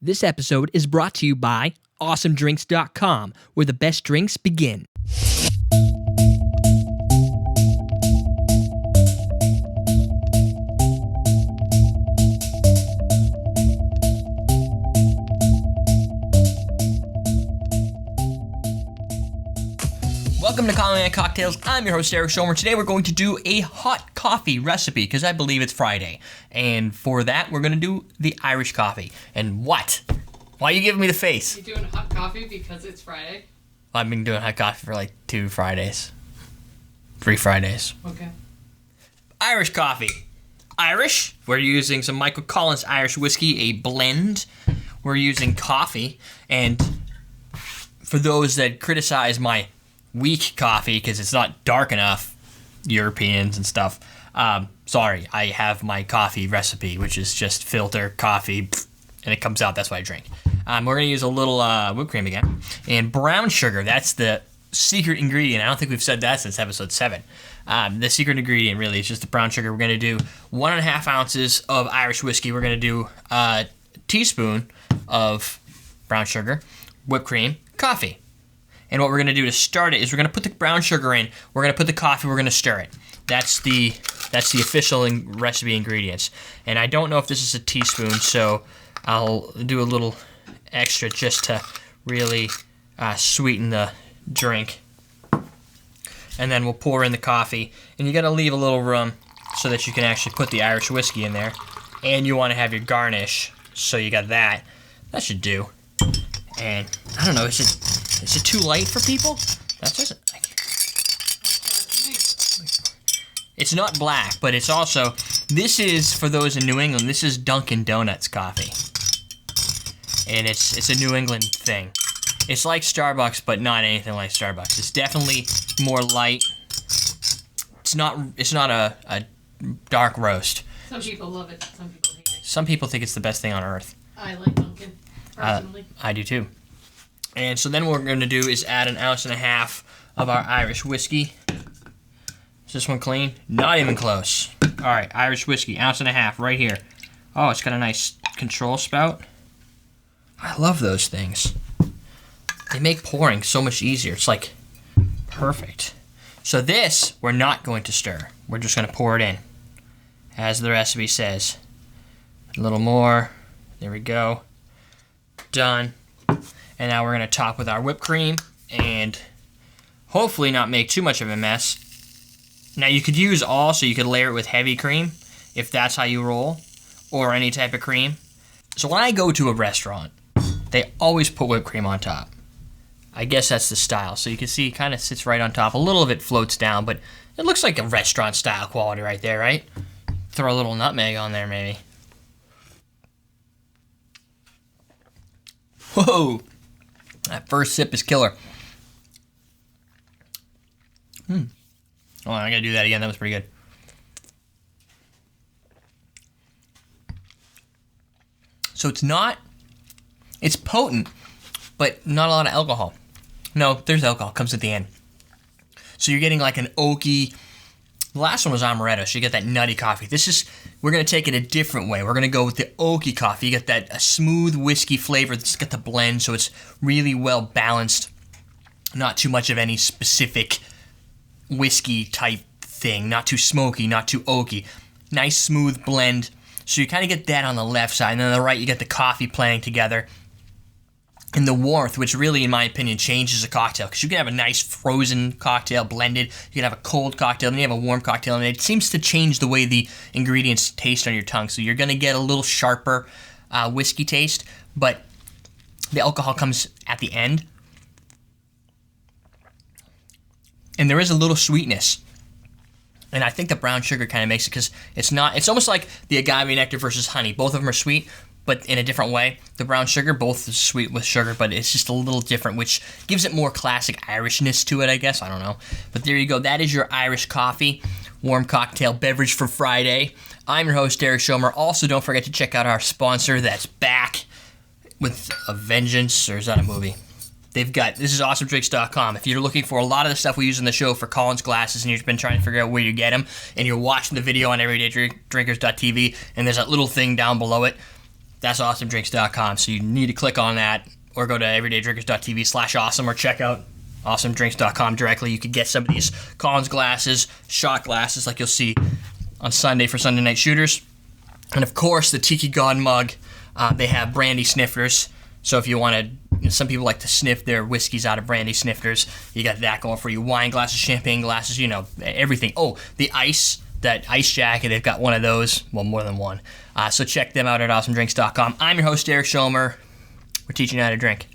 This episode is brought to you by AwesomeDrinks.com, where the best drinks begin. Welcome to Common Man Cocktails. I'm your host, Eric Schomer. Today we're going to do a hot coffee recipe because I believe it's Friday. And for that, we're going to do the Irish coffee. And what? Why are you giving me the face? You're doing hot coffee because it's Friday? Well, I've been doing hot coffee for like 2 Fridays. 3 Fridays. Okay. Irish coffee. Irish. We're using some Michael Collins Irish whiskey, a blend. We're using coffee. And for those that criticize my weak coffee because it's not dark enough, Europeans and stuff, sorry, I have my coffee recipe, which is just filter coffee, and it comes out. That's what I drink. We're going to use a little whipped cream again. And brown sugar, that's the secret ingredient. I don't think we've said that since episode 7. The secret ingredient really is just the brown sugar. We're going to do 1.5 ounces of Irish whiskey. We're going to do a teaspoon of brown sugar, whipped cream, coffee. And what we're going to do to start it is we're going to put the brown sugar in, we're going to put the coffee, we're going to stir it. That's the official recipe ingredients. And I don't know if this is a teaspoon, so I'll do a little extra just to really sweeten the drink. And then we'll pour in the coffee. And you got to leave a little room so that you can actually put the Irish whiskey in there. And you want to have your garnish, so you got that. That should do. And I don't know, is it too light for people? That doesn't. It's not black, but it's also. This is for those in New England. This is Dunkin' Donuts coffee, and it's a New England thing. It's like Starbucks, but not anything like Starbucks. It's definitely more light. It's not a dark roast. Some people love it. Some people hate it. Some people think it's the best thing on earth. I like Dunkin'. Personally. I do too. And so then what we're going to do is add 1.5 ounces of our Irish whiskey. Is this one clean? Not even close. All right, Irish whiskey, 1.5 ounces right here. Oh, it's got a nice control spout. I love those things. They make pouring so much easier. It's like perfect. So this, we're not going to stir. We're just going to pour it in, as the recipe says. A little more. There we go. Done. And now we're going to top with our whipped cream and hopefully not make too much of a mess. Now you could use all, so you could layer it with heavy cream if that's how you roll, or any type of cream. So when I go to a restaurant, they always put whipped cream on top. I guess that's the style. So you can see it kind of sits right on top. A little of it floats down, but it looks like a restaurant style quality right there, right? Throw a little nutmeg on there maybe. Whoa! That first sip is killer. Oh, I gotta do that again. That was pretty good. So it's potent, but not a lot of alcohol. No, there's alcohol. It comes at the end. So you're getting like an oaky. The last one was amaretto, so you get that nutty coffee. We're going to take it a different way. We're going to go with the oaky coffee. You get that a smooth whiskey flavor. It's got the blend, so it's really well balanced. Not too much of any specific whiskey type thing. Not too smoky, not too oaky. Nice smooth blend. So you kind of get that on the left side. And then on the right, you get the coffee playing together. And the warmth, which really, in my opinion, changes a cocktail. Because you can have a nice frozen cocktail blended. You can have a cold cocktail, then you have a warm cocktail. And it seems to change the way the ingredients taste on your tongue. So you're going to get a little sharper whiskey taste. But the alcohol comes at the end. And there is a little sweetness. And I think the brown sugar kind of makes it, because it's almost like the agave nectar versus honey. Both of them are sweet, but in a different way. The brown sugar, both is sweet with sugar, but it's just a little different, which gives it more classic Irishness to it, I guess. I don't know. But there you go. That is your Irish coffee, warm cocktail beverage for Friday. I'm your host, Eric Schomer. Also, don't forget to check out our sponsor that's back with a vengeance, or is that a movie? This is AwesomeDrinks.com. If you're looking for a lot of the stuff we use in the show for Collins glasses and you've been trying to figure out where you get them, and you're watching the video on EverydayDrinkers.tv, and there's that little thing down below it, That's awesomedrinks.com. So you need to click on that or go to everydaydrinkers.tv/awesome or check out awesomedrinks.com directly. You could get some of these Collins glasses, shot glasses like you'll see on Sunday for Sunday Night Shooters. And of course, the Tiki God mug. They have brandy sniffers. So if you want to, some people like to sniff their whiskeys out of brandy snifters. You got that going for you. Wine glasses, champagne glasses, everything. Oh, the ice, that ice jacket, they've got one of those. Well, more than one. So check them out at awesomedrinks.com. I'm your host, Eric Schomer. We're teaching you how to drink.